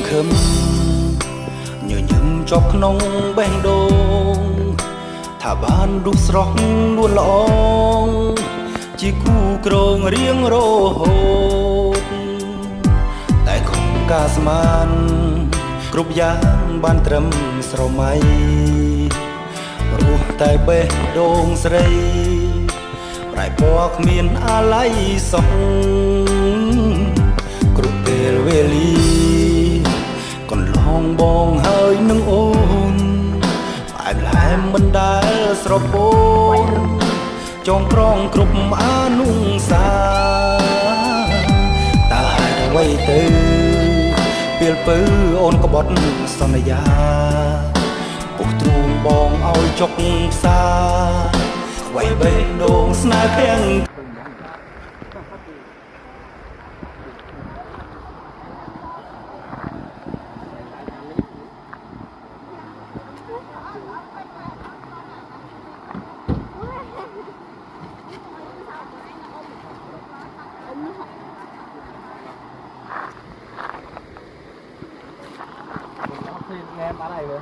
ខឹមញញឹមជាប់ក្នុងបេះដូងថាបានរូបស្រស់នួនល្អជាគូក្រងរៀងរហូតតែខំការស្មានគ្រប់យ៉ាងបានត្រឹមស្រមៃរស់តែបេះដូងស្រីប្រែពណ៌គ្មានអាល័យសោះគ្រប់ពេលវេលាកន្លងបងហើយនឹងអូនផ្អែមល្ហែមមិនដែលស្រពោនចងក្រងគ្រប់អនុសាតើហេតុអ្វីទៅពេលពើអូនក្បត់សន្យាពុះទ្រូងបងឲ្យចុកផ្សាខ្វៃបេះដូងស្នេហ៍ភាំងnghe bán này rồi